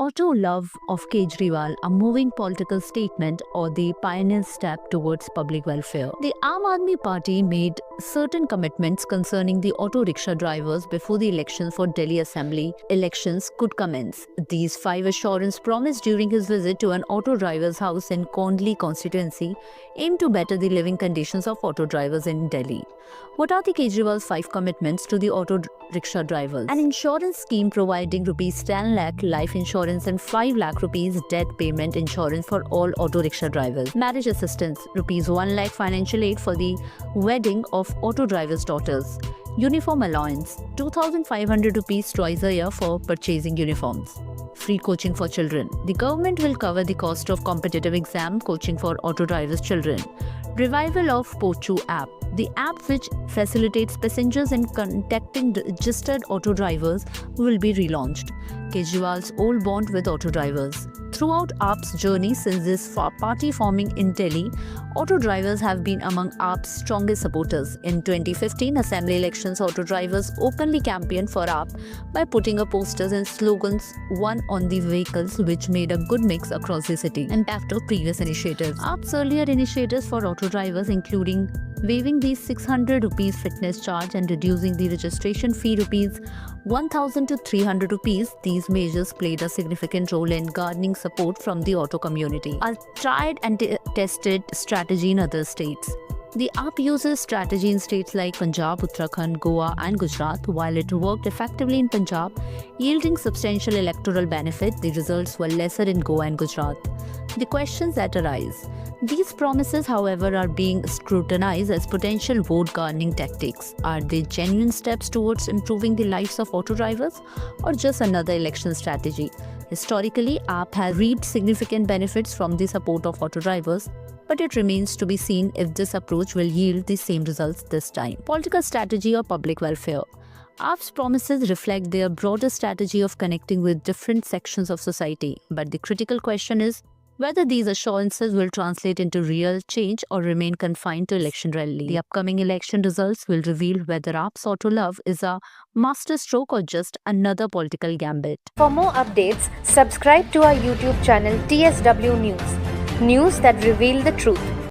Auto love of Kejriwal, a moving political statement or the pioneer step towards public welfare. The Aam Aadmi Party made certain commitments concerning the auto rickshaw drivers before the elections for Delhi Assembly elections could commence. These 5 assurances promised during his visit to an auto driver's house in Kondli constituency aim to better the living conditions of auto drivers in Delhi. What are the Kejriwal's 5 commitments to the auto rickshaw drivers? An insurance scheme providing rupees 10 lakh life insurance and 5 lakh rupees death payment insurance for all auto rickshaw drivers. Marriage assistance, rupees 1 lakh financial aid for the wedding of auto drivers' daughters. Uniform allowance, 2,500 rupees twice a year for purchasing uniforms. Free coaching for children. The government will cover the cost of competitive exam coaching for auto drivers' children. Revival of Pochu app. The app, which facilitates passengers in contacting registered auto drivers, will be relaunched. Kejriwal's old bond with auto drivers. Throughout AAP's journey since this party forming in Delhi, auto drivers have been among AAP's strongest supporters. In 2015 assembly elections, auto drivers openly campaigned for AAP by putting up posters and slogans one on the vehicles, which made a good mix across the city. Impact of previous initiatives. AAP's earlier initiatives for auto drivers, including waiving the 600 rupees fitness charge and reducing the registration fee rupees 1000 to 300 rupees, these measures played a significant role in garnering support from the auto community. A tried and tested strategy in other states. The AAP uses strategy in states like Punjab, Uttarakhand, Goa and Gujarat. While it worked effectively in Punjab, yielding substantial electoral benefit, the results were lesser in Goa and Gujarat. The questions that arise. These promises, however, are being scrutinized as potential vote-garnering tactics. Are they genuine steps towards improving the lives of auto drivers, or just another election strategy? Historically, AAP has reaped significant benefits from the support of auto drivers, but it remains to be seen if this approach will yield the same results this time. Political strategy or public welfare. AAP's promises reflect their broader strategy of connecting with different sections of society, but the critical question is whether these assurances will translate into real change or remain confined to election rally. The upcoming election results will reveal whether AAP's auto love is a masterstroke or just another political gambit. For more updates, subscribe to our YouTube channel TSW News. News that reveal the truth.